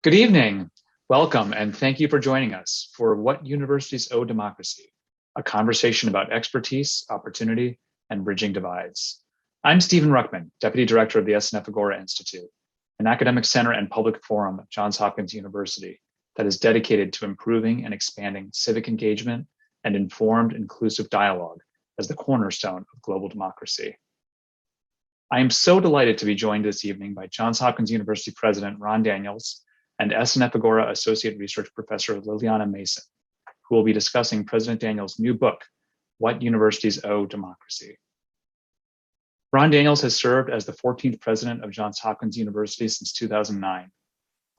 Good evening. Welcome, and thank you for joining us for What Universities Owe Democracy, a conversation about expertise, opportunity, and bridging divides. I'm Stephen Ruckman, Deputy Director of the SNF Agora Institute, an academic center and public forum at Johns Hopkins University that is dedicated to improving and expanding civic engagement and informed, inclusive dialogue as the cornerstone of global democracy. I am so delighted to be joined this evening by Johns Hopkins University President Ron Daniels and SNF Agora Associate Research Professor Liliana Mason, who will be discussing President Daniels' new book, What Universities Owe Democracy. Ron Daniels has served as the 14th president of Johns Hopkins University since 2009.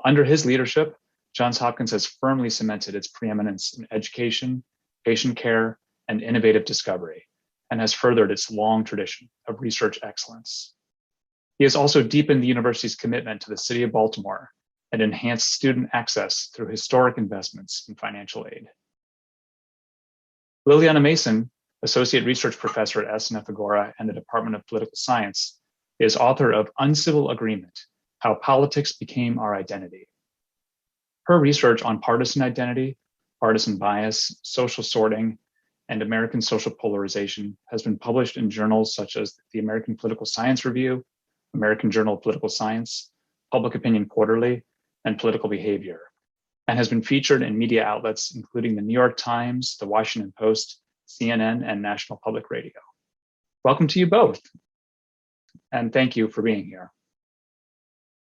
Under his leadership, Johns Hopkins has firmly cemented its preeminence in education, patient care, and innovative discovery, and has furthered its long tradition of research excellence. He has also deepened the university's commitment to the city of Baltimore and enhanced student access through historic investments in financial aid. Liliana Mason, Associate Research Professor at SNF Agora and the Department of Political Science, is author of Uncivil Agreement: How Politics Became Our Identity. Her research on partisan identity, partisan bias, social sorting, and American social polarization has been published in journals such as the American Political Science Review, American Journal of Political Science, Public Opinion Quarterly, and Political Behavior, and has been featured in media outlets including the New York Times, the Washington Post, CNN, and National Public Radio. Welcome to you both, and thank you for being here.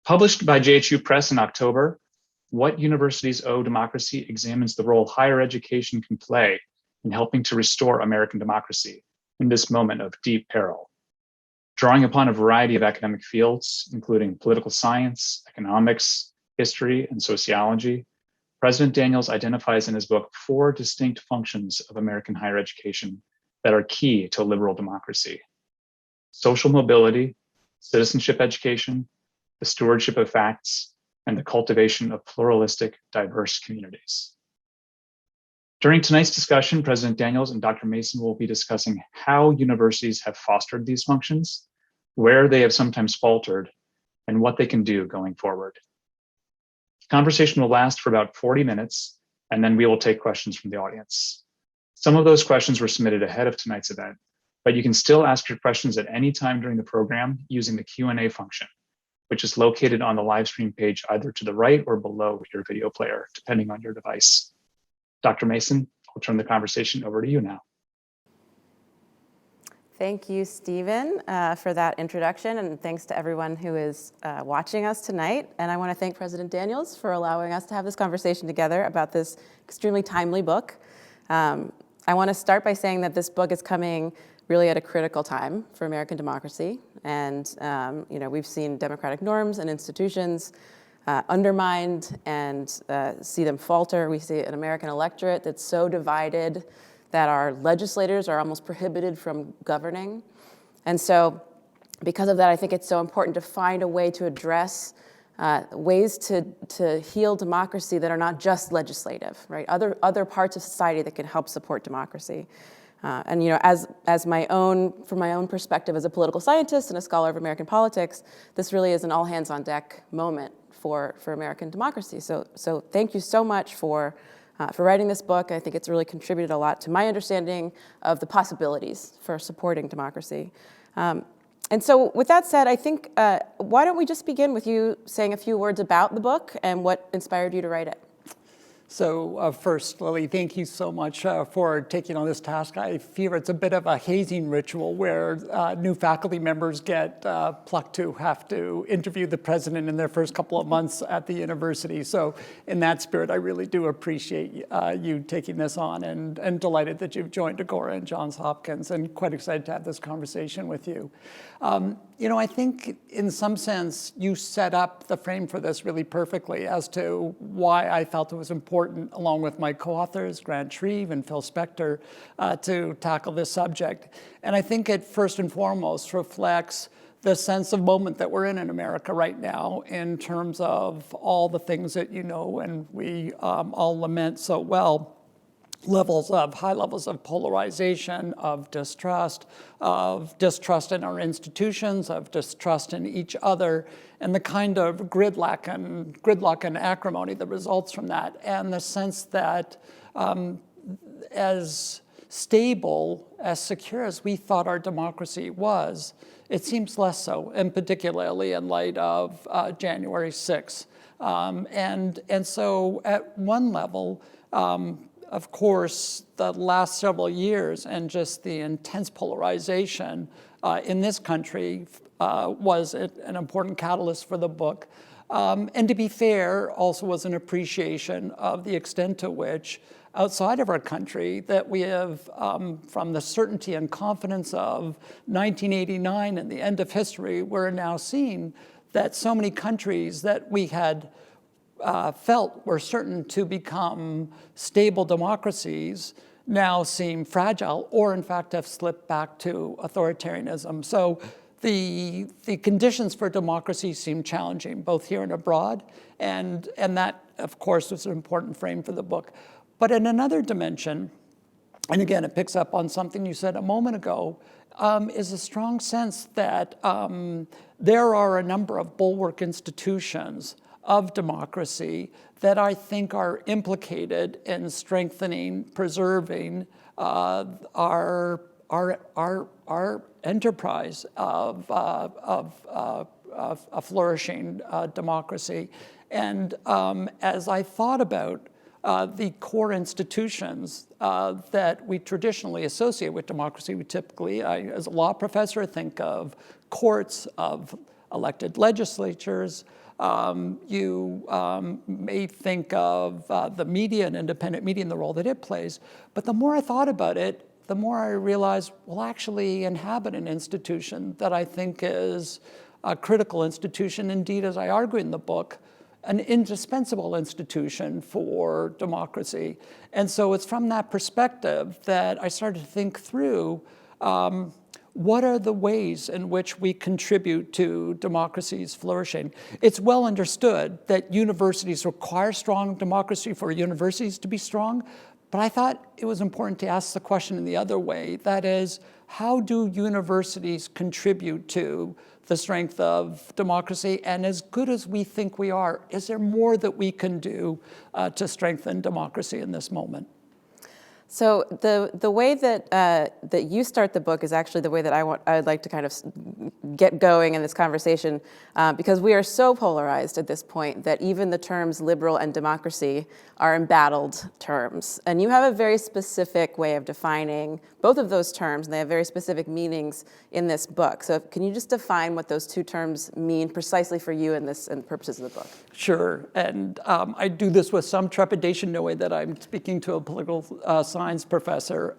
Published by JHU Press in October, What Universities Owe Democracy examines the role higher education can play in helping to restore American democracy in this moment of deep peril. Drawing upon a variety of academic fields, including political science, economics, history, and sociology, President Daniels identifies in his book 4 distinct functions of American higher education that are key to liberal democracy: social mobility, citizenship education, the stewardship of facts, and the cultivation of pluralistic, diverse communities. During tonight's discussion, President Daniels and Dr. Mason will be discussing how universities have fostered these functions, where they have sometimes faltered, and what they can do going forward. The conversation will last for about 40 minutes, and then we will take questions from the audience. Some of those questions were submitted ahead of tonight's event, but you can still ask your questions at any time during the program using the Q&A function, which is located on the live stream page either to the right or below your video player, depending on your device. Dr. Mason, I'll turn the conversation over to you now. Thank you, Stephen, for that introduction, and thanks to everyone who is watching us tonight. And I want to thank President Daniels for allowing us to have this conversation together about this extremely timely book. I want to start by saying that this book is coming really at a critical time for American democracy. And we've seen democratic norms and institutions undermined and see them falter. We see an American electorate that's so divided that our legislators are almost prohibited from governing. And so because of that, I think it's so important to find a way to address ways to heal democracy that are not just legislative, right? Other parts of society that can help support democracy. And from my own perspective as a political scientist and a scholar of American politics, this really is an all hands on deck moment for American democracy. So thank you so much for writing this book. I think it's really contributed a lot to my understanding of the possibilities for supporting democracy. And so with that said, I think, why don't we just begin with you saying a few words about the book and what inspired you to write it? So first, Lily, thank you so much for taking on this task. I fear it's a bit of a hazing ritual where new faculty members get plucked to have to interview the president in their first couple of months at the university. So in that spirit, I really do appreciate you taking this on, and delighted that you've joined Agora and Johns Hopkins, and quite excited to have this conversation with you. I think in some sense you set up the frame for this really perfectly as to why I felt it was important, along with my co-authors, Grant Shreve and Phil Spector, to tackle this subject. And I think it first and foremost reflects the sense of moment that we're in America right now, in terms of all the things that and we all lament so well. high levels of polarization, of distrust in our institutions, of distrust in each other, and the kind of gridlock and acrimony that results from that, and the sense that as stable, as secure as we thought our democracy was, it seems less so, and particularly in light of January 6th. And so at one level, of course, the last several years and just the intense polarization in this country was an important catalyst for the book. And to be fair, also was an appreciation of the extent to which outside of our country that we have, from the certainty and confidence of 1989 and the end of history, we're now seeing that so many countries that we had felt were certain to become stable democracies now seem fragile, or in fact have slipped back to authoritarianism. So the conditions for democracy seem challenging, both here and abroad, and that, of course, was an important frame for the book. But in another dimension, and again, it picks up on something you said a moment ago, is a strong sense that there are a number of bulwark institutions of democracy that I think are implicated in strengthening, preserving our enterprise of a flourishing democracy. And as I thought about the core institutions that we traditionally associate with democracy, we typically, as a law professor, think of courts, of elected legislatures. You may think of the media and independent media and the role that it plays. But the more I thought about it, the more I realized we'll actually inhabit an institution that I think is a critical institution, indeed, as I argue in the book, an indispensable institution for democracy. And so it's from that perspective that I started to think through what are the ways in which we contribute to democracy's flourishing? It's well understood that universities require strong democracy for universities to be strong, but I thought it was important to ask the question in the other way. That is, how do universities contribute to the strength of democracy? And as good as we think we are, is there more that we can do to strengthen democracy in this moment? So the way that that you start the book is actually the way that I'd like to kind of get going in this conversation, because we are so polarized at this point that even the terms liberal and democracy are embattled terms. And you have a very specific way of defining both of those terms, and they have very specific meanings in this book. So can you just define what those two terms mean precisely for you in this and the purposes of the book? Sure, and I do this with some trepidation, knowing that I'm speaking to a political science professor.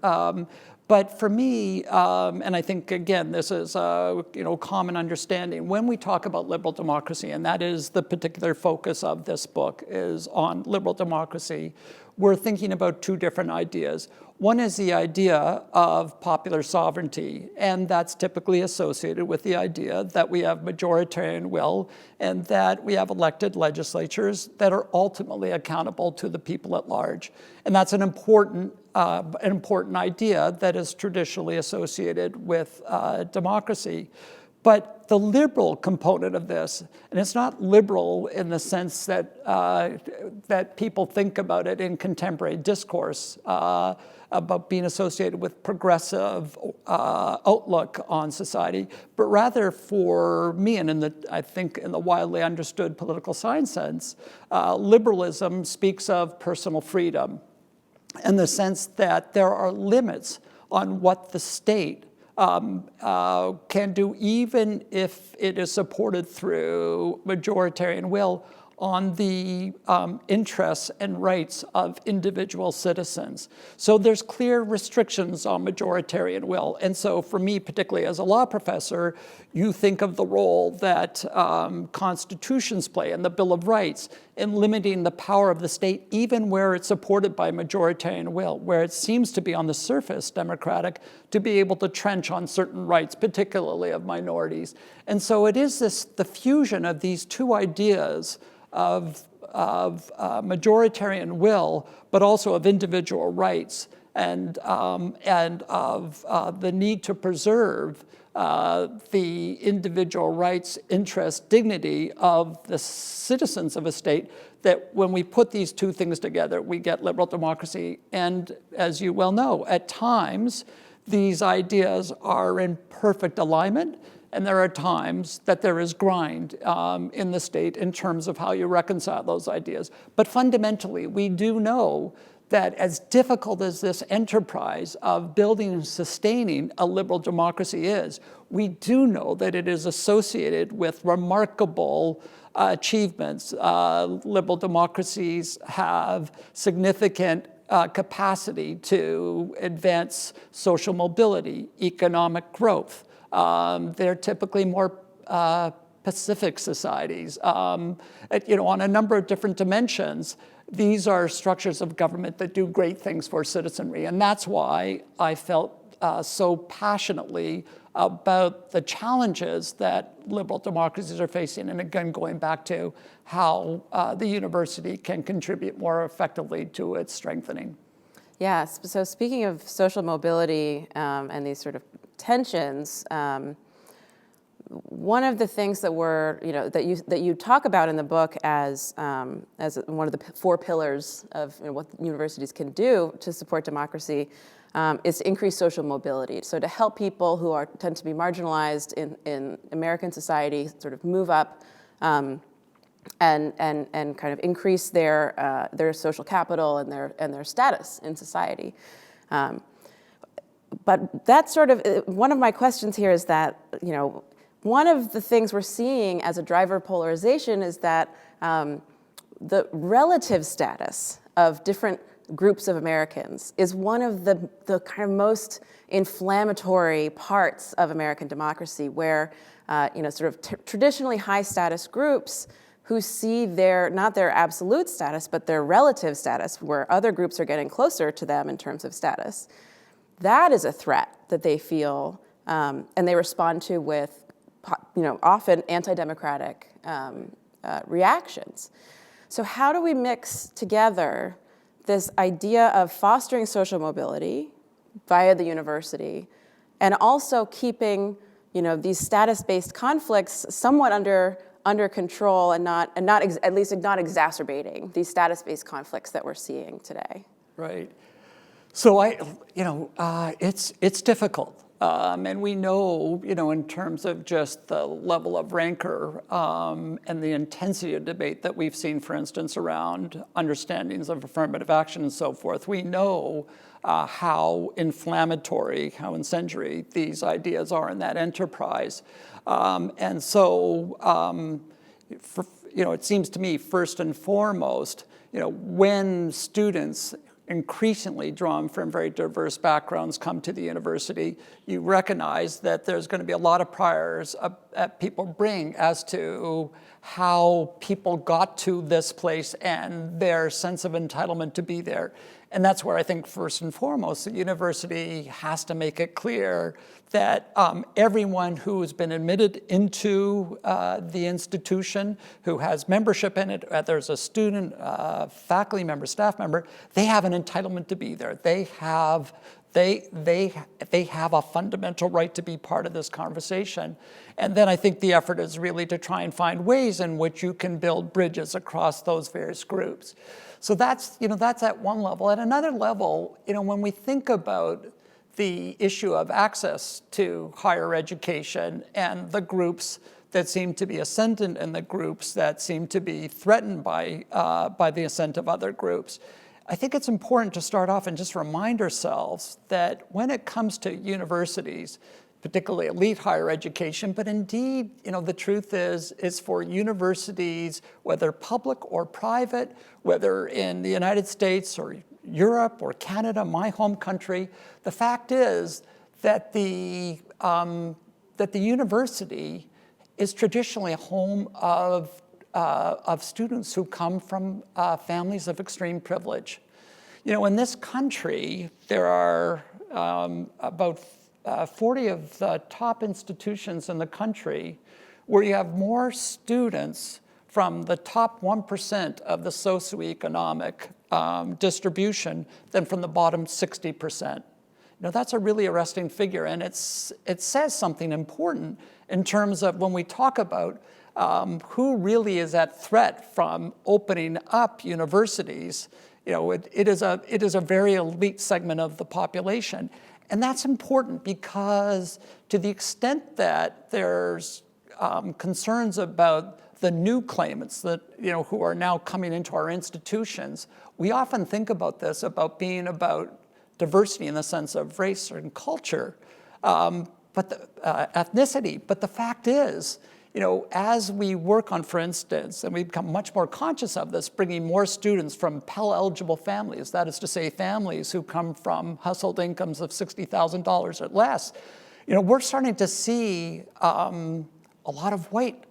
But for me, and I think, again, this is common understanding, when we talk about liberal democracy, and that is the particular focus of this book, is on liberal democracy, we're thinking about two different ideas. One is the idea of popular sovereignty, and that's typically associated with the idea that we have majoritarian will and that we have elected legislatures that are ultimately accountable to the people at large. And that's an important idea that is traditionally associated with democracy. But the liberal component of this, and it's not liberal in the sense that that people think about it in contemporary discourse, about being associated with progressive outlook on society, but rather for me, and I think in the widely understood political science sense, liberalism speaks of personal freedom, in the sense that there are limits on what the state can do, even if it is supported through majoritarian will, on the interests and rights of individual citizens. So there's clear restrictions on majoritarian will. And so for me, particularly as a law professor, you think of the role that constitutions play and the Bill of Rights in limiting the power of the state, even where it's supported by majoritarian will, where it seems to be on the surface democratic, to be able to trench on certain rights, particularly of minorities. And so it is the fusion of these two ideas of majoritarian will, but also of individual rights, and of the need to preserve the individual rights, interests, dignity of the citizens of a state, that when we put these two things together, we get liberal democracy. And as you well know, at times, these ideas are in perfect alignment, and there are times that there is grind in the state in terms of how you reconcile those ideas. But fundamentally, we do know that as difficult as this enterprise of building and sustaining a liberal democracy is, we do know that it is associated with remarkable achievements. Liberal democracies have significant capacity to advance social mobility, economic growth. They're typically more Pacific societies. On a number of different dimensions, these are structures of government that do great things for citizenry. And that's why I felt so passionately about the challenges that liberal democracies are facing. And again, going back to how the university can contribute more effectively to its strengthening. Yes, so speaking of social mobility and these sort of tensions, one of the things that that you talk about in the book as one of the four pillars of what universities can do to support democracy is to increase social mobility. So to help people who tend to be marginalized in American society sort of move up and kind of increase their social capital and their status in society. But that's sort of one of my questions here is that, one of the things we're seeing as a driver of polarization is that the relative status of different groups of Americans is one of the kind of most inflammatory parts of American democracy, where sort of traditionally high status groups who see not their absolute status, but their relative status, where other groups are getting closer to them in terms of status. That is a threat that they feel, and they respond to with often anti-democratic reactions. So how do we mix together this idea of fostering social mobility via the university, and also keeping these status-based conflicts somewhat under control, and at least not exacerbating these status-based conflicts that we're seeing today? Right. So it's difficult. And we know, in terms of just the level of rancor and the intensity of debate that we've seen, for instance, around understandings of affirmative action and so forth, we know how inflammatory, how incendiary these ideas are in that enterprise. And so, it seems to me, first and foremost, when students increasingly drawn from very diverse backgrounds come to the university, you recognize that there's going to be a lot of priors that people bring as to how people got to this place and their sense of entitlement to be there. And that's where I think first and foremost, the university has to make it clear that everyone who's been admitted into the institution, who has membership in it, whether it's a student, faculty member, staff member, they have an entitlement to be there. They have a fundamental right to be part of this conversation. And then I think the effort is really to try and find ways in which you can build bridges across those various groups. So that's at one level. At another level, when we think about the issue of access to higher education and the groups that seem to be ascendant and the groups that seem to be threatened by the ascent of other groups, I think it's important to start off and just remind ourselves that when it comes to universities, particularly elite higher education, but indeed, the truth is for universities, whether public or private, whether in the United States or Europe or Canada, my home country, the fact is that the university is traditionally a home of of students who come from families of extreme privilege. You know, in this country, there are about 40 of the top institutions in the country where you have more students from the top 1% of the socioeconomic distribution than from the bottom 60%. Now, that's a really arresting figure, and it says something important in terms of when we talk about who really is at threat from opening up universities. You know, it is a very elite segment of the population. And that's important because to the extent that there's concerns about the new claimants that, you know, who are now coming into our institutions, we often think about this about being about diversity in the sense of race and culture, ethnicity. But the fact is, you know, as we work on, for instance, and we become much more conscious of this, bringing more students from Pell-eligible families, that is to say families who come from household incomes of $60,000 or less, you know, we're starting to see a lot of white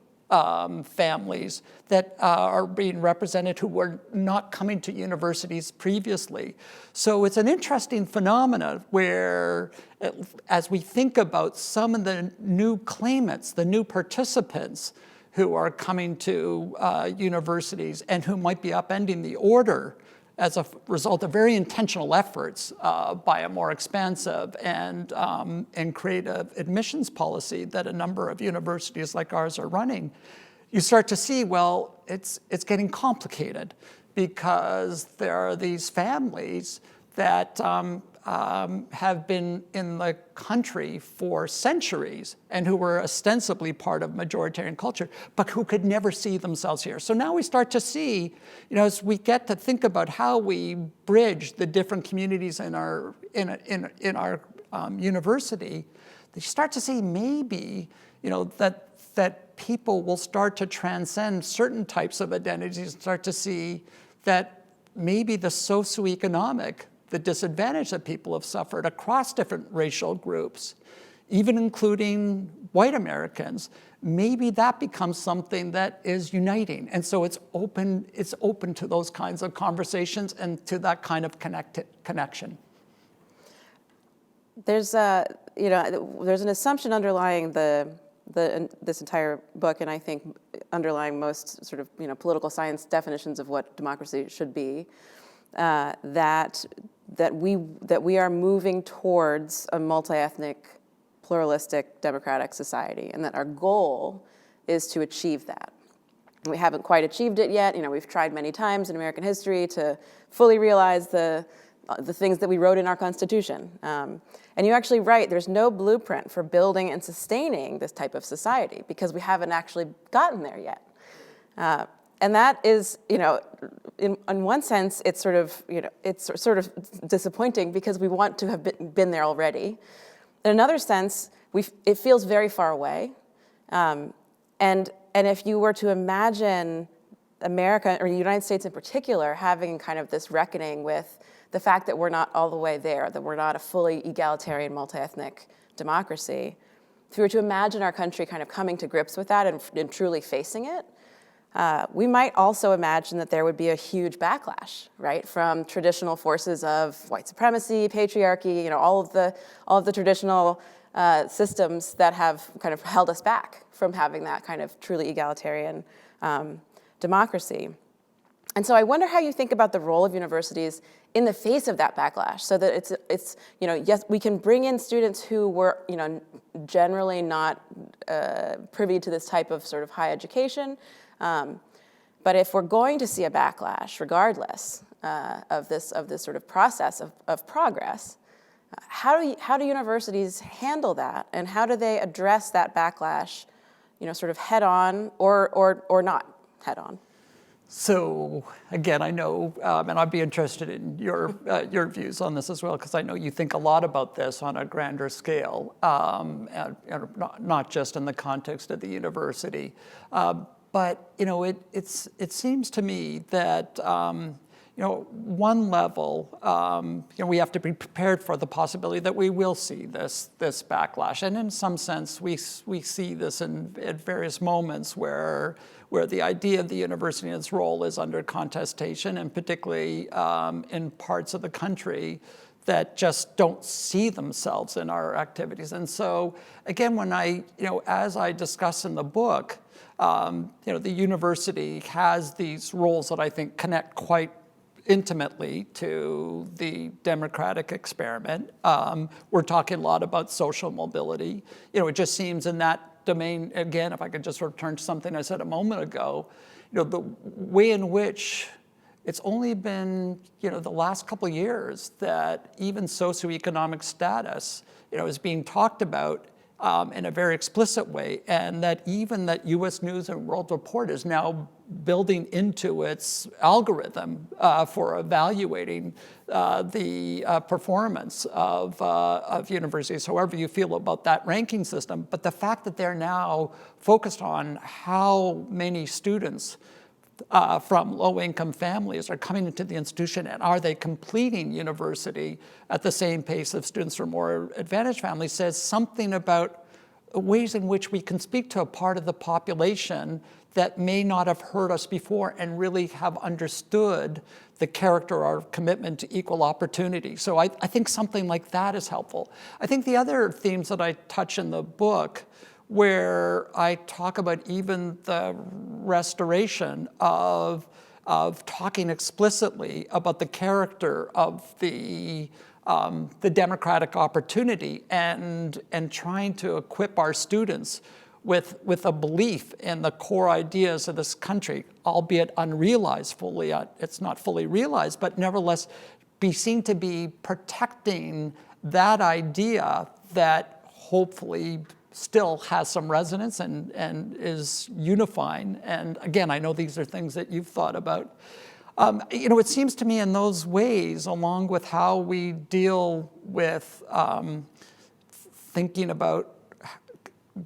families that are being represented who were not coming to universities previously. So it's an interesting phenomenon where, as we think about some of the new claimants, the new participants who are coming to universities and who might be upending the order as a result of very intentional efforts by a more expansive and creative admissions policy that a number of universities like ours are running, you start to see, well, it's getting complicated because there are these families that have been in the country for centuries and who were ostensibly part of majoritarian culture, but who could never see themselves here. So now we start to see, you know, as we get to think about how we bridge the different communities in our university, you start to see maybe, you know, that people will start to transcend certain types of identities and start to see that maybe the socioeconomic, the disadvantage that people have suffered across different racial groups, even including white Americans, maybe that becomes something that is uniting. And so it's open to those kinds of conversations and to that kind of connection. There's there's an assumption underlying this entire book, and I think underlying most sort of, you know, political science definitions of what democracy should be, that we are moving towards a multi-ethnic, pluralistic, democratic society, and that our goal is to achieve that. We haven't quite achieved it yet. You know, we've tried many times in American history to fully realize the things that we wrote in our Constitution. And you actually write, there's no blueprint for building and sustaining this type of society because we haven't actually gotten there yet. And that is, you know, in one sense, it's sort of, you know, it's sort of disappointing because we want to have been there already. In another sense, it feels very far away. And if you were to imagine America, or the United States in particular, having kind of this reckoning with the fact that we're not all the way there, that we're not a fully egalitarian, multi-ethnic democracy, if you were to imagine our country kind of coming to grips with that and truly facing it, we might also imagine that there would be a huge backlash, right, from traditional forces of white supremacy, patriarchy, you know, all of the traditional systems that have kind of held us back from having that kind of truly egalitarian democracy. And so I wonder how you think about the role of universities in the face of that backlash, so that it's you know, yes, we can bring in students who were, you know, generally not privy to this type of sort of high education, but if we're going to see a backlash, regardless of this sort of process of progress, how do universities handle that, and how do they address that backlash, you know, sort of head on or not head on? So again, I know, and I'd be interested in your views on this as well, because I know you think a lot about this on a grander scale, and not just in the context of the university. But you know, it seems to me that you one level, we have to be prepared for the possibility that we will see this backlash. And in some sense, we see this at various moments where the idea of the university and its role is under contestation, and particularly in parts of the country that just don't see themselves in our activities. And so, again, when as I discuss in the book, the university has these roles that I think connect quite intimately to the democratic experiment. We're talking a lot about social mobility. It just seems in that domain, again, if I could just return to something I said a moment ago, the way in which it's only been, the last couple of years that even socioeconomic status, is being talked about in a very explicit way, and that even that U.S. News and World Report is now building into its algorithm for evaluating the performance of universities, however you feel about that ranking system. But the fact that they're now focused on how many students from low-income families are coming into the institution, and are they completing university at the same pace of students from more advantaged families, says something about ways in which we can speak to a part of the population that may not have heard us before and really have understood the character or commitment to equal opportunity. So I think something like that is helpful. I think the other themes that I touch in the book, where I talk about even the restoration of talking explicitly about the character of the democratic opportunity, and trying to equip our students with a belief in the core ideas of this country, albeit unrealized fully. It's not fully realized, but nevertheless be seen to be protecting that idea that hopefully still has some resonance and is unifying. And again, I know these are things that you've thought about. It seems to me in those ways, along with how we deal with thinking about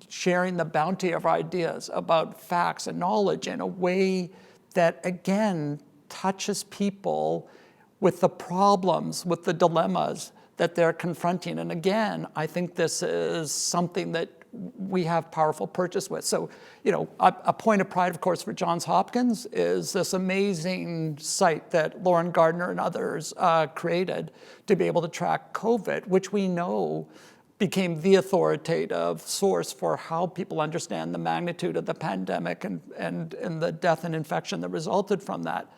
sharing the bounty of ideas, about facts and knowledge in a way that, again, touches people with the problems, with the dilemmas that they're confronting. And again, I think this is something that we have powerful purchase with. So, a point of pride, of course, for Johns Hopkins is this amazing site that Lauren Gardner and others created to be able to track COVID, which we know became the authoritative source for how people understand the magnitude of the pandemic and the death and infection that resulted from that.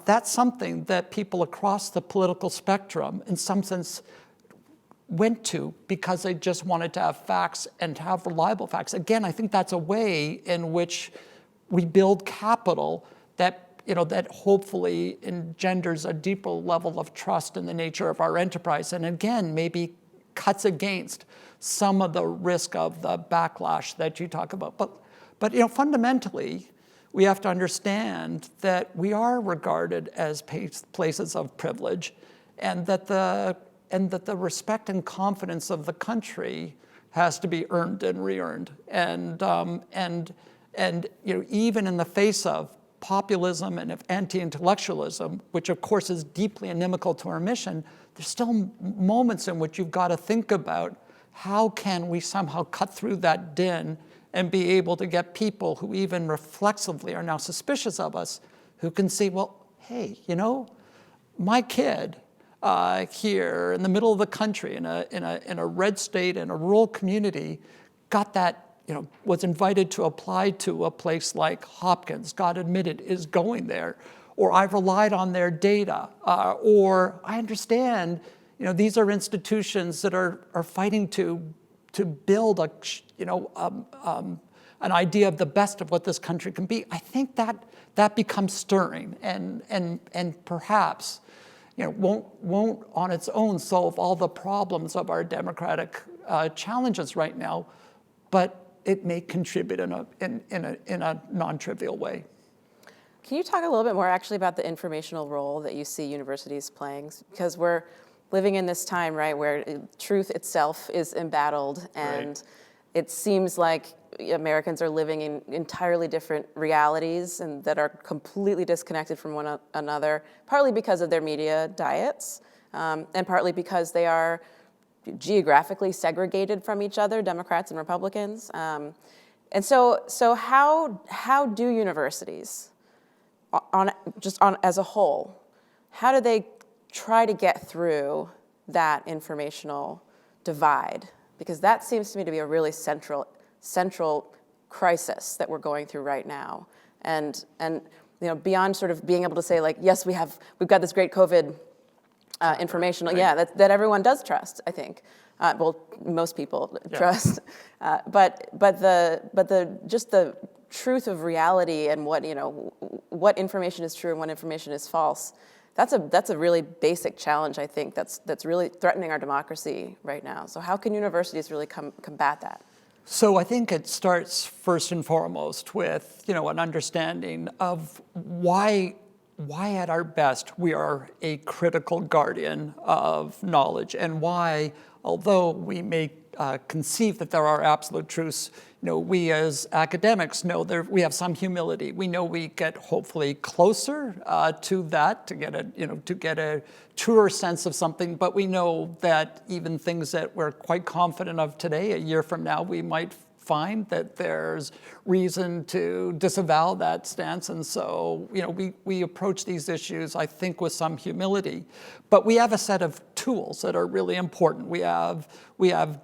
That's something that people across the political spectrum, in some sense, went to because they just wanted to have facts and to have reliable facts. Again, I think that's a way in which we build capital that hopefully engenders a deeper level of trust in the nature of our enterprise, and again, maybe cuts against some of the risk of the backlash that you talk about. But fundamentally, we have to understand that we are regarded as places of privilege, and that the respect and confidence of the country has to be earned and re-earned. And even in the face of populism and of anti-intellectualism, which of course is deeply inimical to our mission, there's still moments in which you've got to think about how can we somehow cut through that din and be able to get people who even reflexively are now suspicious of us, who can say, well, hey, my kid here in the middle of the country, in a red state, in a rural community, got that, was invited to apply to a place like Hopkins, got admitted, is going there, or I've relied on their data, or I understand, these are institutions that are fighting to build an idea of the best of what this country can be. I think that becomes stirring, and perhaps won't on its own solve all the problems of our democratic challenges right now, but it may contribute in a non-trivial way. Can you talk a little bit more actually about the informational role that you see universities playing? Because we're living in this time, right, where truth itself is embattled, and it seems like Americans are living in entirely different realities and that are completely disconnected from one another, partly because of their media diets, and partly because they are geographically segregated from each other, Democrats and Republicans. And so how do universities, as a whole, how do they try to get through that informational divide? Because that seems to me to be a really central crisis that we're going through right now. And beyond sort of being able to say, like, yes, we've got this great COVID informational, right. that everyone does trust, I think. Well, most people trust, but the truth of reality and what information is true and what information is false. That's a really basic challenge, I think. That's really threatening our democracy right now. So how can universities really combat that? So I think it starts first and foremost with an understanding of why at our best we are a critical guardian of knowledge, and why, although we may conceive that there are absolute truths, we as academics know we have some humility. We know we get hopefully closer to that, to get a truer sense of something, but we know that even things that we're quite confident of today, a year from now, we might find that there's reason to disavow that stance. And so, we approach these issues, I think, with some humility. But we have a set of tools that are really important. We have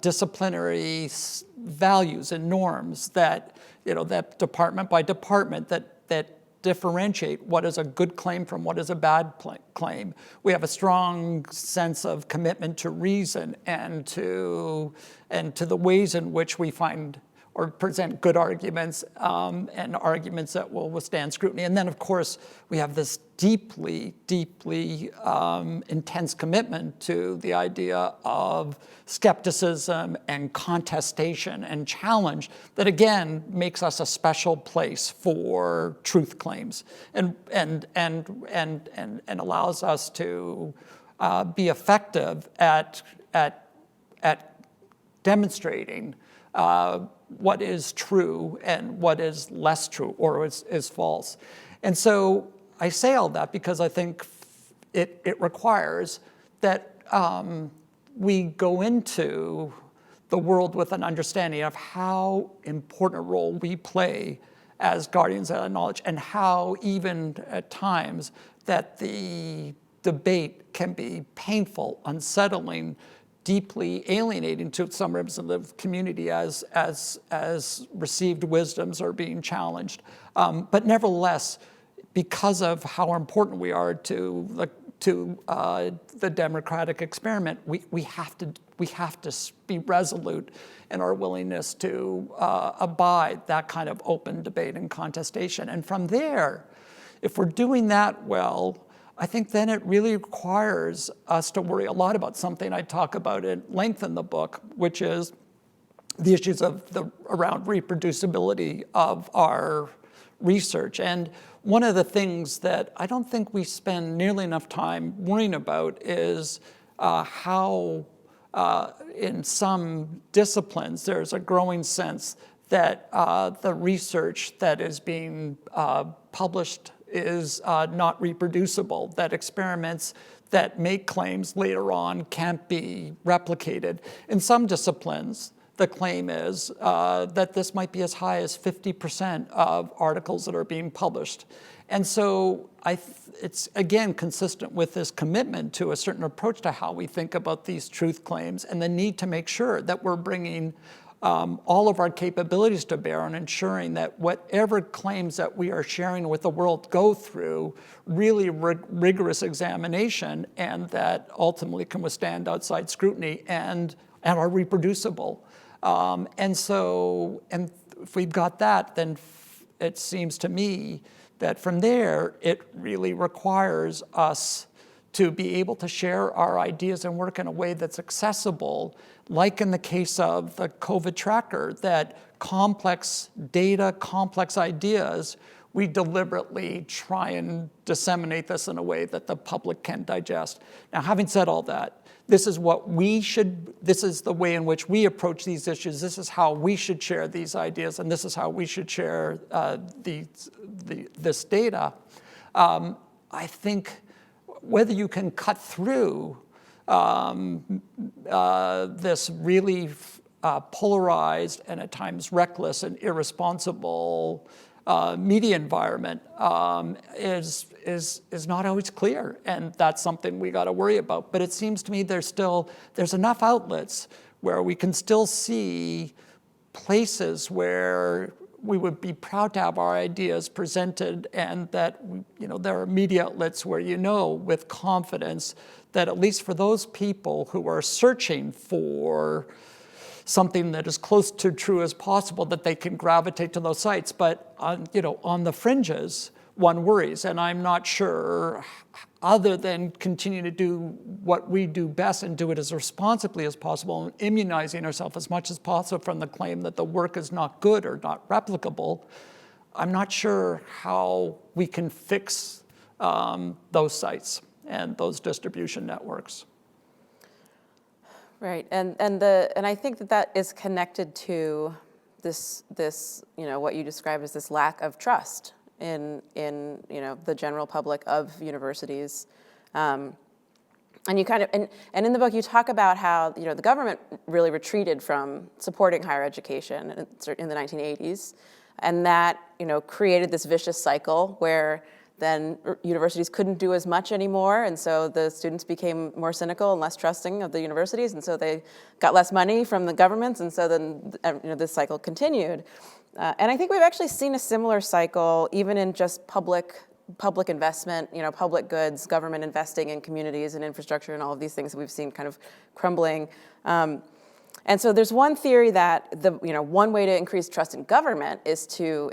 disciplinary values and norms that, that department by department that differentiate what is a good claim from what is a bad claim. We have a strong sense of commitment to reason and to the ways in which we find or present good arguments and arguments that will withstand scrutiny. And then, of course, we have this deeply, deeply intense commitment to the idea of skepticism and contestation and challenge that, again, makes us a special place for truth claims and allows us to be effective at demonstrating what is true and what is less true or is false. And so I say all that because I think it requires that we go into the world with an understanding of how important a role we play as guardians of knowledge, and how even at times that the debate can be painful, unsettling, deeply alienating to some members of the community as received wisdoms are being challenged. But nevertheless, because of how important we are to the democratic experiment, we have to be resolute in our willingness to abide that kind of open debate and contestation. And from there, if we're doing that well, I think then it really requires us to worry a lot about something I talk about at length in the book, which is the issues around reproducibility of our research. And one of the things that I don't think we spend nearly enough time worrying about is how in some disciplines there's a growing sense that the research that is being published is not reproducible, that experiments that make claims later on can't be replicated. In some disciplines, the claim is that this might be as high as 50% of articles that are being published. And so it's, again, consistent with this commitment to a certain approach to how we think about these truth claims and the need to make sure that we're bringing all of our capabilities to bear on ensuring that whatever claims that we are sharing with the world go through really rigorous examination, and that ultimately can withstand outside scrutiny and are reproducible. And if we've got that, then it seems to me that from there, it really requires us to be able to share our ideas and work in a way that's accessible, like in the case of the COVID tracker, that complex data, complex ideas, we deliberately try and disseminate this in a way that the public can digest. Now, having said all that, this is what we should, this is the way in which we approach these issues, this is how we should share these ideas, and this is how we should share this data. I think whether you can cut through this really polarized and at times reckless and irresponsible media environment is not always clear, and that's something we got to worry about. But it seems to me there's enough outlets where we can still see places where we would be proud to have our ideas presented, and that there are media outlets where with confidence that at least for those people who are searching for something that is close to true as possible, that they can gravitate to those sites. But on the fringes, one worries, and I'm not sure, other than continue to do what we do best and do it as responsibly as possible, and immunizing ourselves as much as possible from the claim that the work is not good or not replicable, I'm not sure how we can fix those sites and those distribution networks. Right, and I think that is connected to this what you describe as this lack of trust in the general public of universities, and you kind of and in the book you talk about how the government really retreated from supporting higher education in the 1980s, and that created this vicious cycle where then universities couldn't do as much anymore, and so the students became more cynical and less trusting of the universities, and so they got less money from the governments, and so then this cycle continued. And I think we've actually seen a similar cycle even in just public investment, public goods, government investing in communities and infrastructure and all of these things that we've seen kind of crumbling. And so there's one theory that one way to increase trust in government is to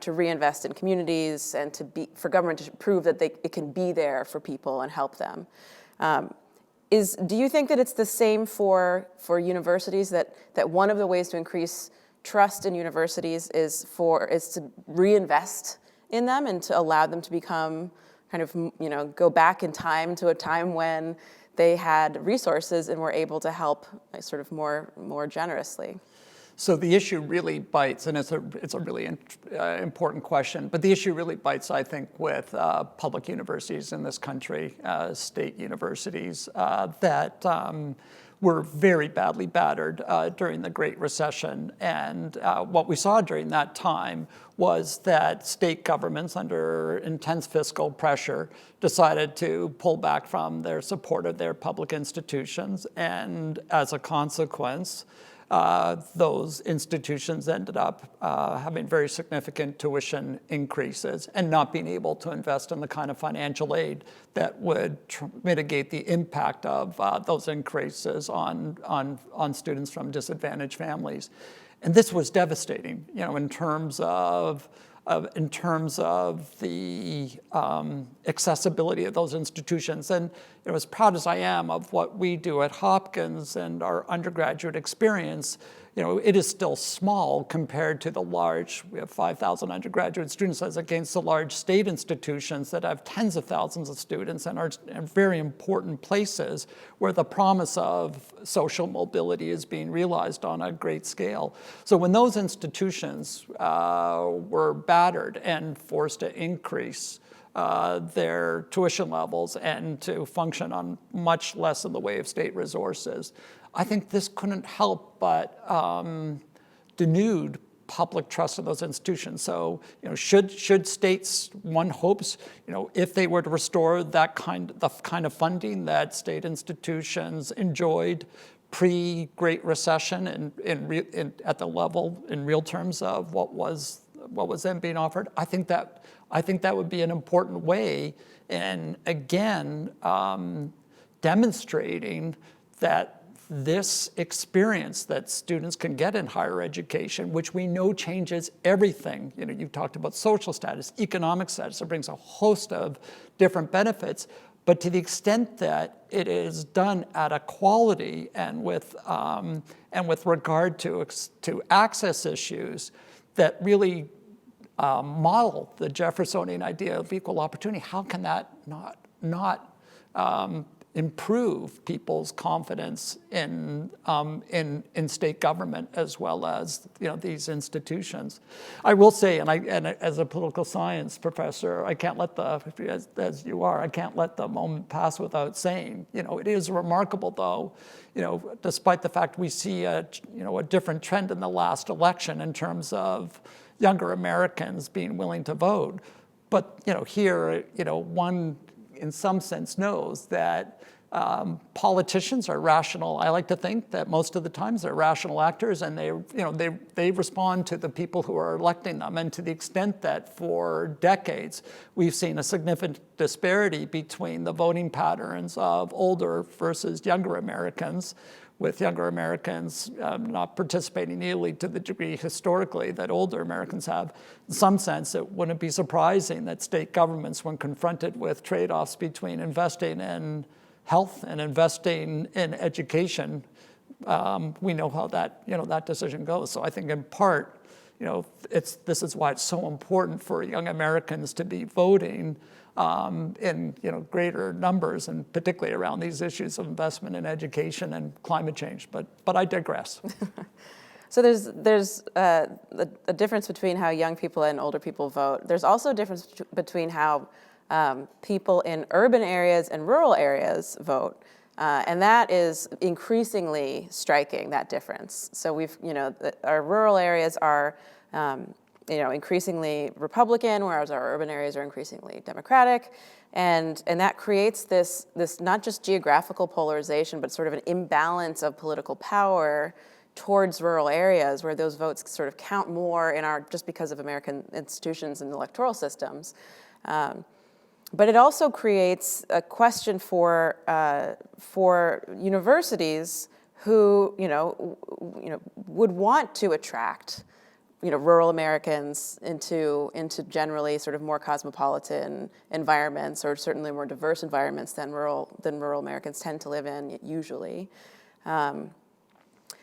reinvest in communities and for government to prove that it can be there for people and help them. Do you think that it's the same for universities, that one of the ways to increase trust in universities is to reinvest in them and to allow them to become kind of go back in time to a time when they had resources and were able to help sort of more generously? So the issue really bites, and it's a really important question, but the issue really bites, I think, with public universities in this country, state universities, that were very badly battered during the Great Recession. And what we saw during that time was that state governments, under intense fiscal pressure, decided to pull back from their support of their public institutions. And as a consequence, those institutions ended up having very significant tuition increases and not being able to invest in the kind of financial aid that would mitigate the impact of those increases on students from disadvantaged families. And this was devastating, in terms of the accessibility of those institutions. And as proud as I am of what we do at Hopkins and our undergraduate experience, it is still small compared to the large, we have 5,000 undergraduate students as against the large state institutions that have tens of thousands of students and are very important places where the promise of social mobility is being realized on a great scale. So when those institutions were battered and forced to increase their tuition levels and to function on much less in the way of state resources, I think this couldn't help but denude public trust in those institutions. So, should states, one hopes, if they were to restore the kind of funding that state institutions enjoyed pre-Great Recession and at the level in real terms of what was then being offered, I think that would be an important way, and again, demonstrating that this experience that students can get in higher education, which we know changes everything. You talked about social status, economic status. It brings a host of different benefits. But to the extent that it is done at a quality and with regard to access issues that really model the Jeffersonian idea of equal opportunity, how can that not improve people's confidence in state government as well as these institutions. I will say, and as a political science professor, I can't let as you are, I can't let the moment pass without saying, it is remarkable though, despite the fact we see a different trend in the last election in terms of younger Americans being willing to vote, but here, one in some sense knows that politicians are rational. I like to think that most of the times they're rational actors, and they respond to the people who are electing them. And to the extent that for decades we've seen a significant disparity between the voting patterns of older versus younger Americans, with younger Americans not participating nearly to the degree historically that older Americans have. In some sense, it wouldn't be surprising that state governments, when confronted with trade-offs between investing in health and investing in education, we know how that decision goes. So I think in part, this is why it's so important for young Americans to be voting in greater numbers, and particularly around these issues of investment in education and climate change. But I digress. So there's a difference between how young people and older people vote. There's also a difference between how people in urban areas and rural areas vote. And that is increasingly striking, that difference. So our rural areas are increasingly Republican, whereas our urban areas are increasingly Democratic. And that creates this not just geographical polarization, but sort of an imbalance of political power towards rural areas, where those votes sort of count more just because of American institutions and electoral systems. But it also creates a question for universities who would want to attract rural Americans into generally sort of more cosmopolitan environments, or certainly more diverse environments than rural Americans tend to live in usually.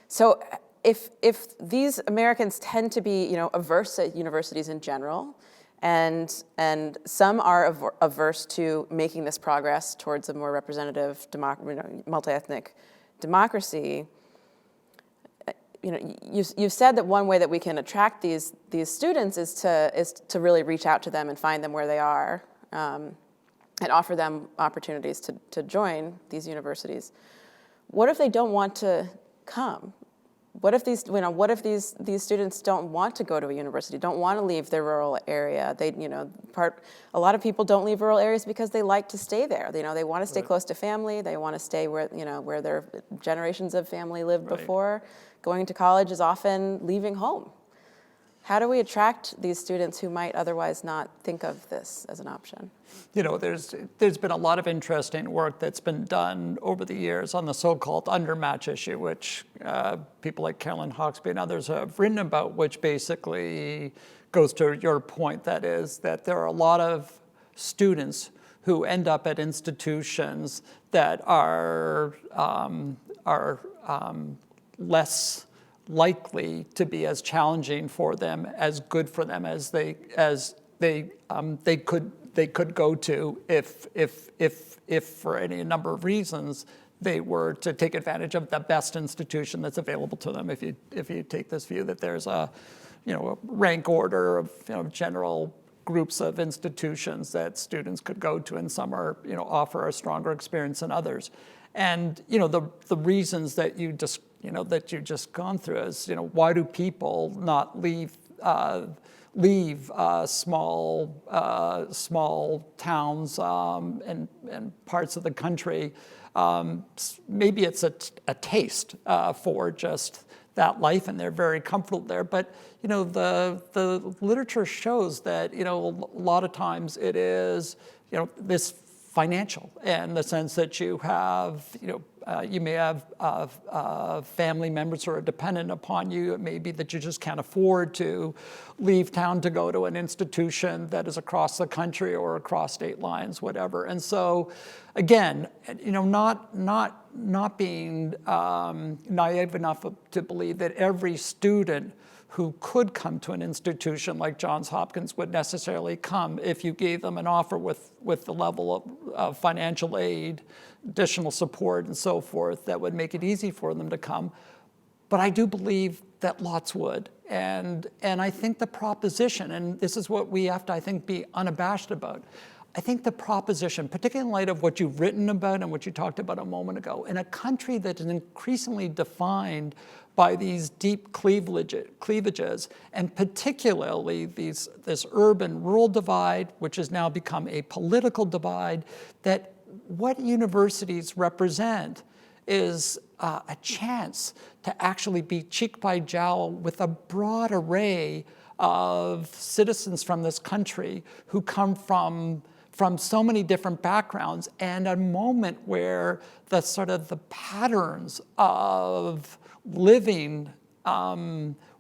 So if these Americans tend to be averse to universities in general, and some are averse to making this progress towards a more representative multi-ethnic democracy, you've said that one way that we can attract these students is to really reach out to them and find them where they are, and offer them opportunities to join these universities. What if they don't want to come? What if these students don't want to go to a university, don't want to leave their rural area? A lot of people don't leave rural areas because they like to stay there. They want to stay close to family. They want to stay where their generations of family lived before. Going to college is often leaving home. How do we attract these students who might otherwise not think of this as an option? There's been a lot of interesting work that's been done over the years on the so-called undermatch issue, which people like Carolyn Hawksby and others have written about, which basically goes to your point, that is that there are a lot of students who end up at institutions that are less likely to be as challenging for them, as good for them as they could go to if for any number of reasons they were to take advantage of the best institution that's available to them. If you take this view that there's a rank order of general groups of institutions that students could go to, and some are offer a stronger experience than others. And the reasons that you just gone through is why do people not leave small towns and parts of the country? Maybe it's a taste for just that life, and they're very comfortable there. But the literature shows that a lot of times it is this financial, in the sense that you have you may have family members who are dependent upon you. It may be that you just can't afford to leave town to go to an institution that is across the country or across state lines, whatever. And so, again, not being naive enough to believe that every student who could come to an institution like Johns Hopkins would necessarily come if you gave them an offer with the level of financial aid, additional support, and so forth that would make it easy for them to come. But I do believe that lots would. And I think the proposition, and this is what we have to, I think, be unabashed about, I think the proposition, particularly in light of what you've written about and what you talked about a moment ago, in a country that is increasingly defined by these deep cleavages, and particularly this urban-rural divide, which has now become a political divide, that what universities represent is a chance to actually be cheek by jowl with a broad array of citizens from this country who come from so many different backgrounds, and a moment where the sort of the patterns of living,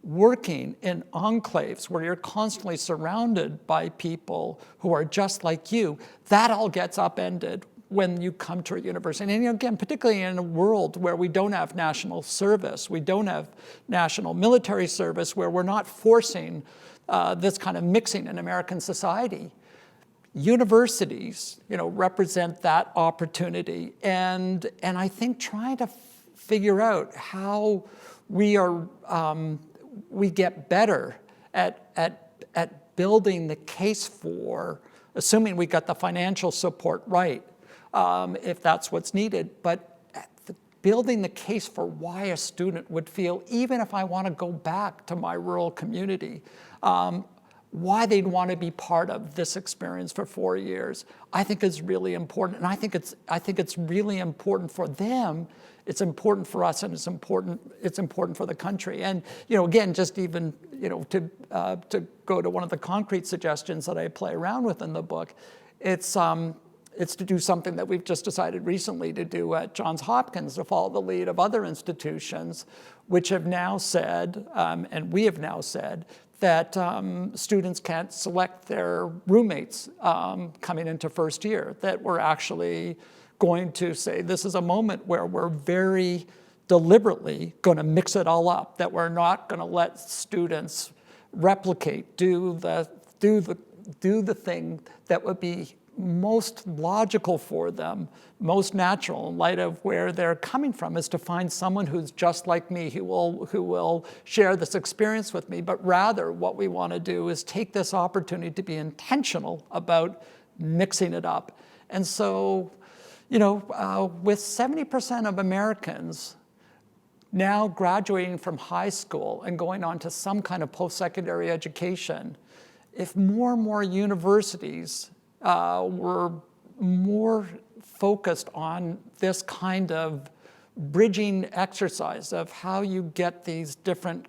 working in enclaves where you're constantly surrounded by people who are just like you, that all gets upended when you come to a university. And again, particularly in a world where we don't have national service, we don't have national military service, where we're not forcing this kind of mixing in American society. Universities, represent that opportunity, and I think trying to figure out how we get better at building the case for, assuming we got the financial support right, if that's what's needed, but building the case for why a student would feel, even if I want to go back to my rural community, why they'd want to be part of this experience for 4 years, I think is really important. And I think it's really important for them. It's important for us, and it's important for the country. And again, just even to go to one of the concrete suggestions that I play around with in the book, it's to do something that we've just decided recently to do at Johns Hopkins, to follow the lead of other institutions, which have now said, and we have now said, that students can't select their roommates coming into first year, that we're actually going to say this is a moment where we're very deliberately going to mix it all up, that we're not going to let students replicate, do the thing that would be most logical for them, most natural in light of where they're coming from, is to find someone who's just like me, who will share this experience with me. But rather, what we want to do is take this opportunity to be intentional about mixing it up. And so, with 70% of Americans now graduating from high school and going on to some kind of post-secondary education, if more and more universities were more focused on this kind of bridging exercise of how you get these different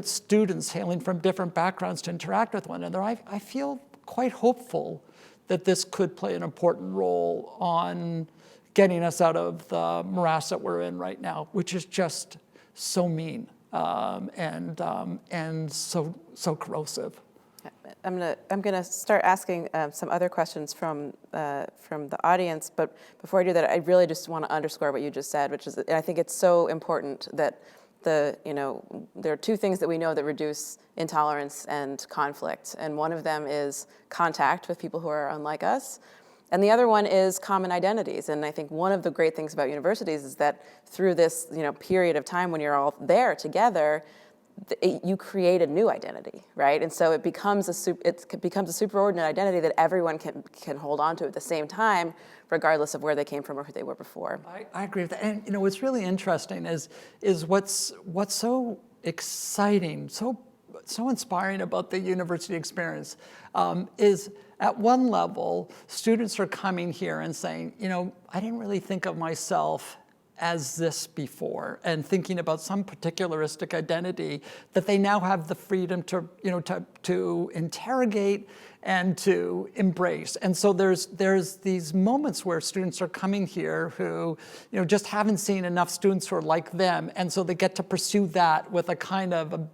students hailing from different backgrounds to interact with one another, I feel quite hopeful that this could play an important role on getting us out of the morass that we're in right now, which is just so mean and so corrosive. I'm gonna start asking some other questions from the audience, but before I do that, I really just want to underscore what you just said, which is I think it's so important that there are two things that we know that reduce intolerance and conflict, and one of them is contact with people who are unlike us, and the other one is common identities. And I think one of the great things about universities is that through this period of time when you're all there together, you create a new identity, right? And so it becomes a superordinate identity that everyone can hold on to at the same time, regardless of where they came from or who they were before. I agree with that. And what's really interesting is what's so exciting, so inspiring about the university experience is at one level, students are coming here and saying, I didn't really think of myself as this before, and thinking about some particularistic identity that they now have the freedom to interrogate and to embrace. And so there's these moments where students are coming here who just haven't seen enough students who are like them, and so they get to pursue that with a kind of a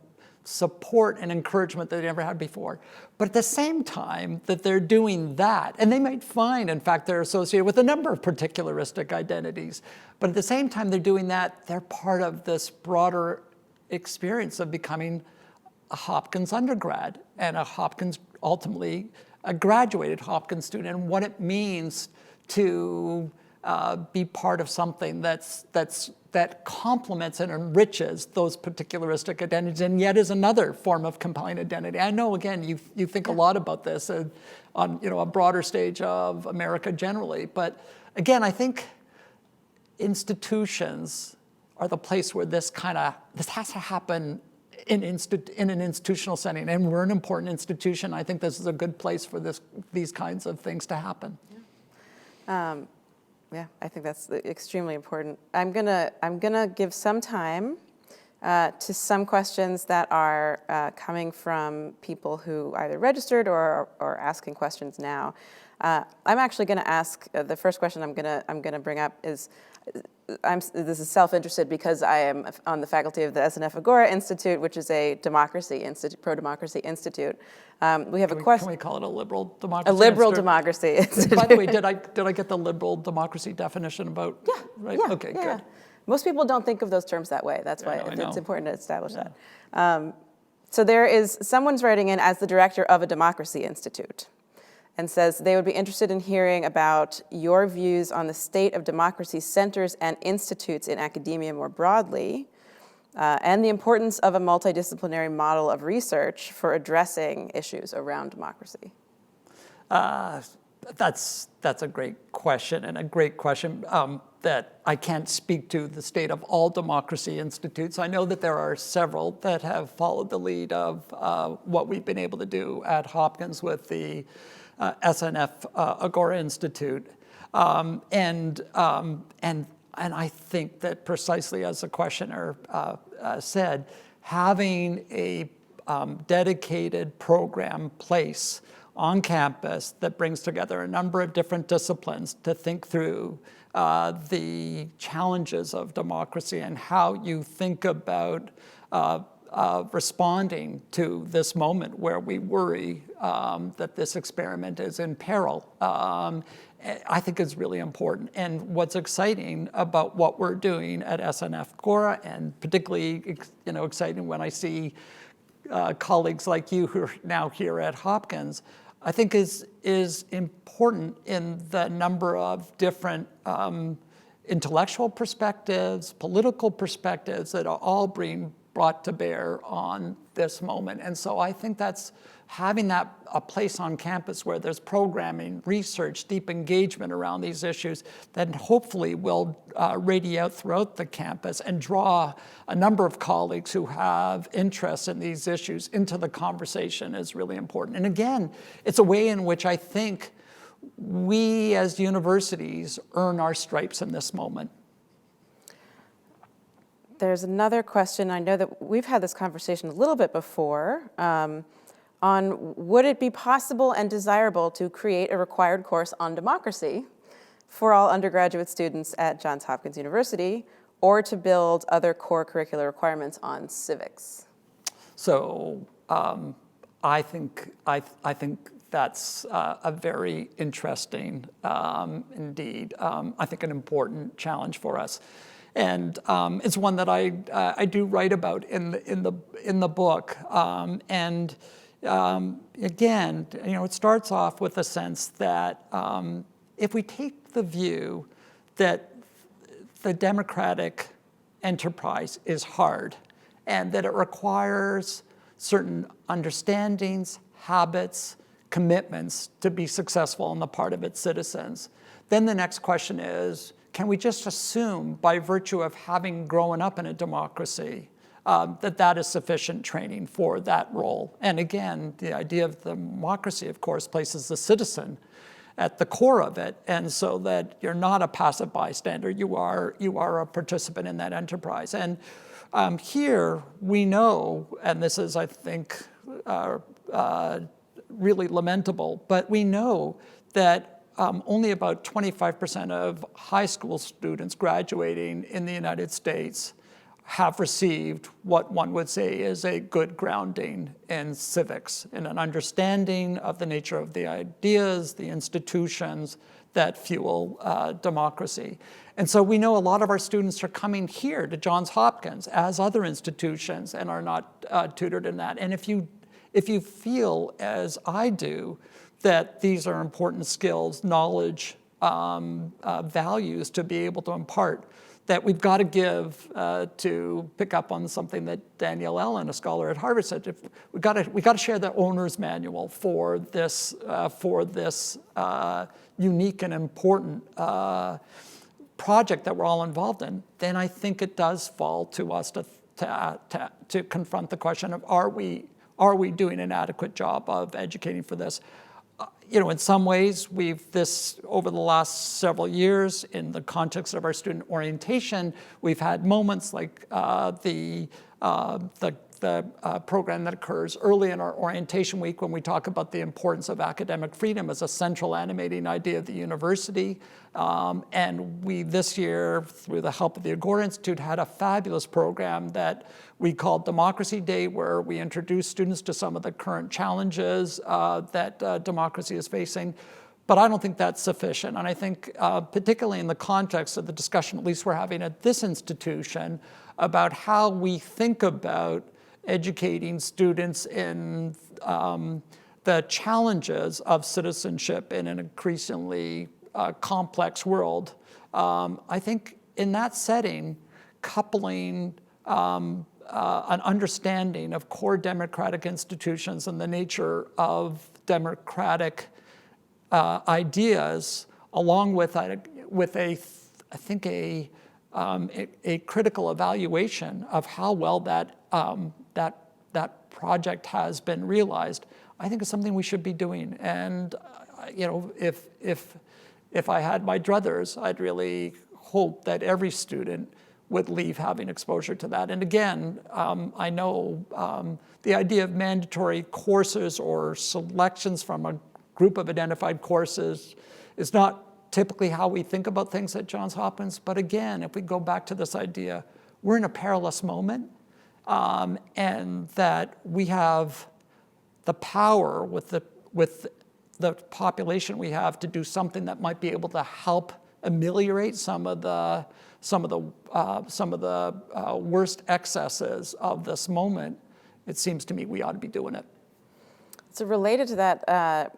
support and encouragement that they never had before. But at the same time that they're doing that, and they might find, in fact, they're associated with a number of particularistic identities, but at the same time they're doing that, they're part of this broader experience of becoming a Hopkins undergrad and ultimately a graduated Hopkins student, and what it means to be part of something that complements and enriches those particularistic identities, and yet is another form of compelling identity. I know, again, you think a lot about this on a broader stage of America generally, but again, I think institutions are the place where this has to happen in an institutional setting, and we're an important institution. I think this is a good place for these kinds of things to happen. Yeah, I think that's extremely important. I'm gonna give some time to some questions that are coming from people who either registered or are asking questions now. I'm actually going to ask the first question I'm gonna bring up is. This is self-interested because I am on the faculty of the SNF Agora Institute, which is a pro-democracy institute. We have a question. Can we call it a liberal democracy? A liberal democracy institute. By the way, did I get the liberal democracy definition about? Yeah. Right. Yeah, okay. Yeah. Good. Most people don't think of those terms that way. That's why it's important to establish Yeah. that. So someone's writing in as the director of a democracy institute, and says they would be interested in hearing about your views on the state of democracy centers and institutes in academia more broadly, and the importance of a multidisciplinary model of research for addressing issues around democracy. That's a great question, and a great question that I can't speak to the state of all democracy institutes. I know that there are several that have followed the lead of what we've been able to do at Hopkins with the SNF Agora Institute, and I think that precisely as the questioner said, having a dedicated program place on campus that brings together a number of different disciplines to think through the challenges of democracy and how you think about responding to this moment where we worry that this experiment is in peril, I think is really important. And what's exciting about what we're doing at SNF Agora, and particularly exciting when I see colleagues like you who are now here at Hopkins, I think is important in the number of different intellectual perspectives, political perspectives that are all being brought to bear on this moment. And so I think that's having a place on campus where there's programming, research, deep engagement around these issues that hopefully will radiate out throughout the campus and draw a number of colleagues who have interest in these issues into the conversation is really important. And again, it's a way in which I think we as universities earn our stripes in this moment. There's another question. I know that we've had this conversation a little bit before on would it be possible and desirable to create a required course on democracy for all undergraduate students at Johns Hopkins University, or to build other core curricular requirements on civics? So I think that's a very interesting, indeed, I think an important challenge for us. And it's one that I do write about in the book. And again, it starts off with a sense that if we take the view that the democratic enterprise is hard and that it requires certain understandings, habits, commitments to be successful on the part of its citizens, then the next question is, can we just assume, by virtue of having grown up in a democracy, that is sufficient training for that role? And again, the idea of democracy, of course, places the citizen at the core of it, and so that you're not a passive bystander, you are a participant in that enterprise. And here we know, and this is, I think, really lamentable, but we know that only about 25% of high school students graduating in the United States have received what one would say is a good grounding in civics, in an understanding of the nature of the ideas, the institutions that fuel democracy. And so we know a lot of our students are coming here to Johns Hopkins as other institutions and are not tutored in that. And if you feel, as I do, that these are important skills, knowledge, values to be able to impart, that we've got to give, to pick up on something that Danielle Allen, a scholar at Harvard, said. We got to share the owner's manual for this unique and important project that we're all involved in. Then I think it does fall to us to confront the question of are we doing an adequate job of educating for this? In some ways, over the last several years, in the context of our student orientation, we've had moments like the program that occurs early in our orientation week when we talk about the importance of academic freedom as a central animating idea of the university. And we, this year, through the help of the Agora Institute, had a fabulous program that we called Democracy Day, where we introduced students to some of the current challenges that democracy is facing. But I don't think that's sufficient. And I think particularly in the context of the discussion, at least we're having at this institution, about how we think about educating students in the challenges of citizenship in an increasingly complex world. I think in that setting, coupling an understanding of core democratic institutions and the nature of democratic ideas, along with a critical evaluation of how well that project has been realized, I think is something we should be doing. And if I had my druthers, I'd really hope that every student would leave having exposure to that. And again, I know the idea of mandatory courses or selections from a group of identified courses is not typically how we think about things at Johns Hopkins. But again, if we go back to this idea, we're in a perilous moment, and that we have the power with the population we have to do something that might be able to help ameliorate some of the worst excesses of this moment. It seems to me we ought to be doing it. So related to that,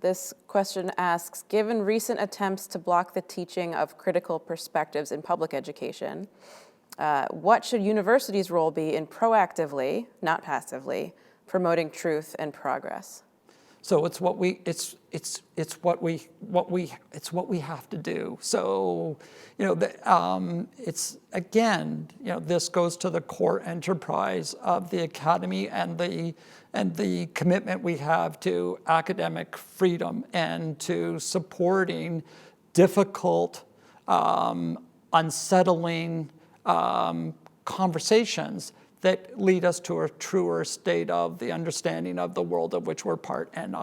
this question asks, given recent attempts to block the teaching of critical perspectives in public education, what should universities' role be in proactively, not passively, promoting truth and progress? So it's what we have to do. So, it's again, this goes to the core enterprise of the academy and the commitment we have to academic freedom and to supporting difficult, unsettling conversations that lead us to a truer state of the understanding of the world of which we're part. And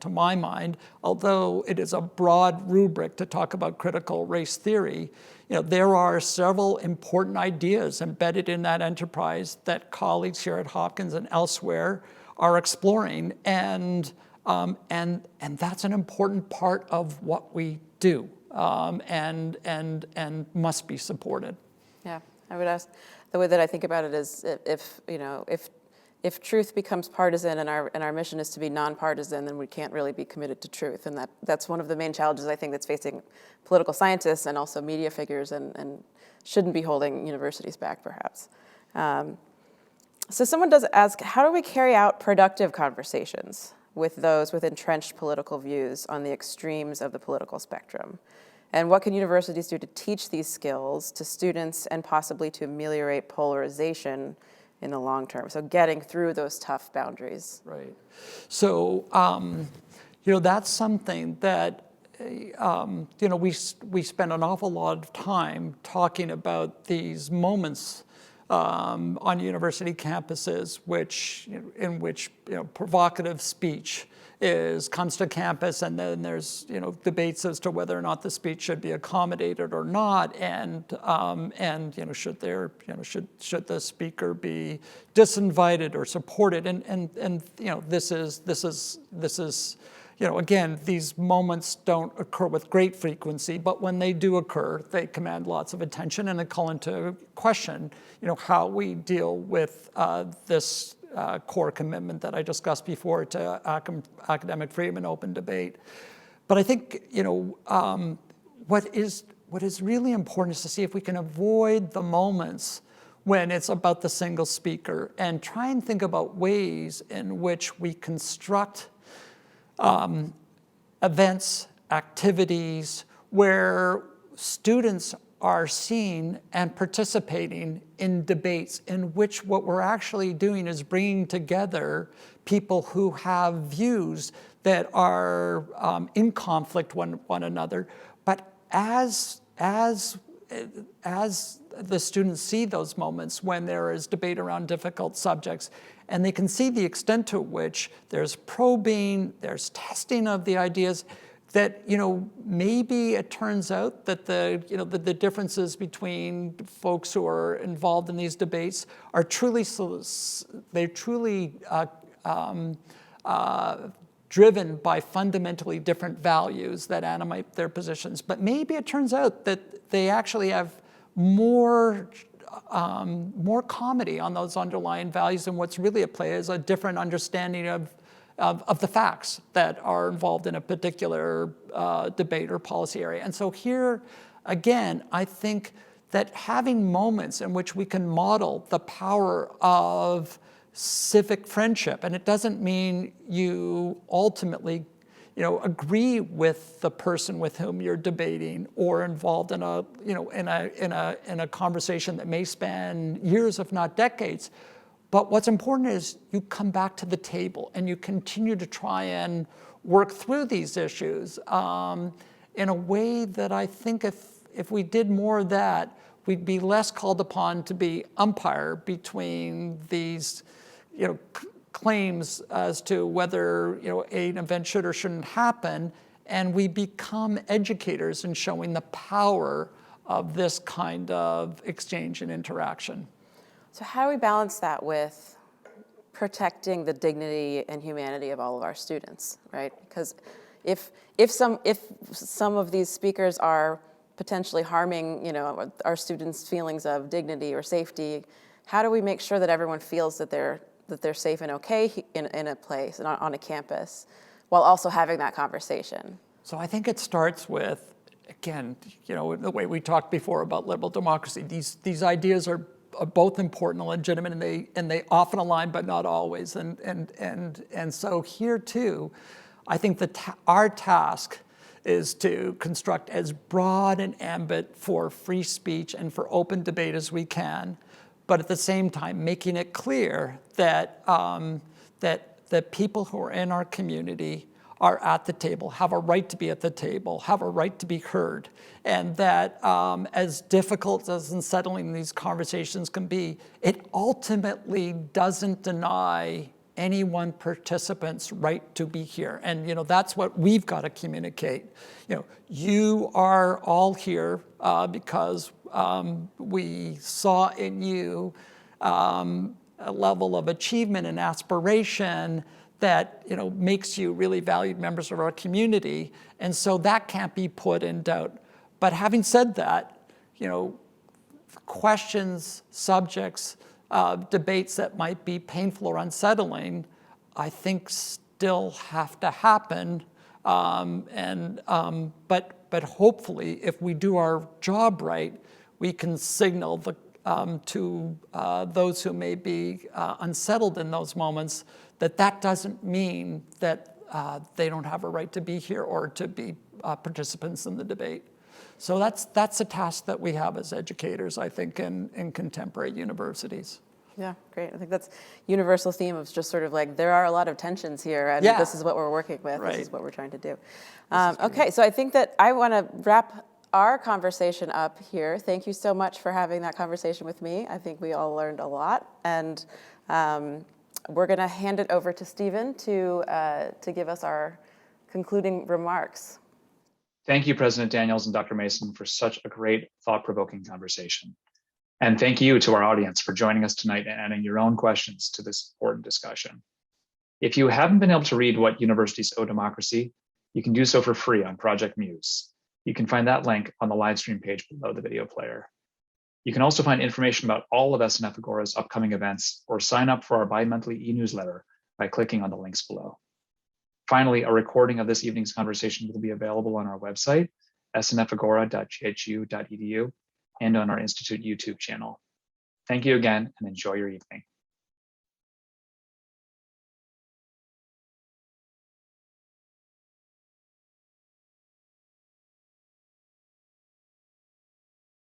to my mind, although it is a broad rubric to talk about critical race theory, there are several important ideas embedded in that enterprise that colleagues here at Hopkins and elsewhere are exploring, and that's an important part of what we do, and must be supported. Yeah, I would ask. The way that I think about it is, if truth becomes partisan and our mission is to be nonpartisan, then we can't really be committed to truth, and that's one of the main challenges I think that's facing political scientists and also media figures, and shouldn't be holding universities back, perhaps. So someone does ask, how do we carry out productive conversations with those with entrenched political views on the extremes of the political spectrum? And what can universities do to teach these skills to students and possibly to ameliorate polarization in the long term? So getting through those tough boundaries. Right. So, that's something that, we spend an awful lot of time talking about these moments on university campuses, in which provocative speech comes to campus, and then there's debates as to whether or not the speech should be accommodated or not, and should the speaker be disinvited or supported, and this is again, these moments don't occur with great frequency, but when they do occur, they command lots of attention and they call into question how we deal with this core commitment that I discussed before to academic freedom and open debate. But I think what is really important is to see if we can avoid the moments when it's about the single speaker and try and think about ways in which we construct events, activities where students are seen and participating in debates in which what we're actually doing is bringing together people who have views that are in conflict one another. But as the students see those moments when there is debate around difficult subjects, and they can see the extent to which there's probing, there's testing of the ideas, that maybe it turns out that the differences between folks who are involved in these debates are truly driven by fundamentally different values that animate their positions. But maybe it turns out that they actually have more comedy on those underlying values, and what's really at play is a different understanding of the facts that are involved in a particular debate or policy area. And so here, again, I think that having moments in which we can model the power of civic friendship, and it doesn't mean you ultimately agree with the person with whom you're debating or involved in a conversation that may span years, if not decades. But what's important is you come back to the table and you continue to try and work through these issues in a way that I think if we did more of that, we'd be less called upon to be umpire between these claims as to whether an event should or shouldn't happen, and we become educators in showing the power of this kind of exchange and interaction. So how do we balance that with protecting the dignity and humanity of all of our students, right? Because if some of these speakers are potentially harming our students' feelings of dignity or safety, how do we make sure that everyone feels that they're safe and okay in a place and on a campus, while also having that conversation? So I think it starts with, again, the way we talked before about liberal democracy. These ideas are both important and legitimate, and they often align, but not always. And so here too, I think that our task is to construct as broad an ambit for free speech and for open debate as we can, but at the same time making it clear that that people who are in our community are at the table, have a right to be at the table, have a right to be heard, and that as difficult as unsettling these conversations can be, it ultimately doesn't deny any one participant's right to be here. And that's what we've got to communicate. You are all here because we saw in you a level of achievement and aspiration that makes you really valued members of our community, and so that can't be put in doubt. But having said that, questions, subjects, debates that might be painful or unsettling, I think still have to happen. But hopefully, if we do our job right, we can signal to those who may be unsettled in those moments that doesn't mean that they don't have a right to be here or to be participants in the debate. So that's a task that we have as educators, I think, in contemporary universities. Yeah, great. I think that's universal theme of just sort of like, there are a lot of tensions here, and this is what we're working with, right. This is what we're trying to do. Okay, so I think that I want to wrap our conversation up here. Thank you so much for having that conversation with me. I think we all learned a lot. And we're going to hand it over to Stephen to give us our concluding remarks. Thank you, President Daniels and Dr. Mason, for such a great, thought-provoking conversation. And thank you to our audience for joining us tonight and adding your own questions to this important discussion. If you haven't been able to read What Universities Owe Democracy, you can do so for free on Project Muse. You can find that link on the live stream page below the video player. You can also find information about all of SNF Agora's upcoming events or sign up for our bi-monthly e-newsletter by clicking on the links below. Finally, a recording of this evening's conversation will be available on our website, snfagora.ghu.edu, and on our Institute YouTube channel. Thank you again and enjoy your evening.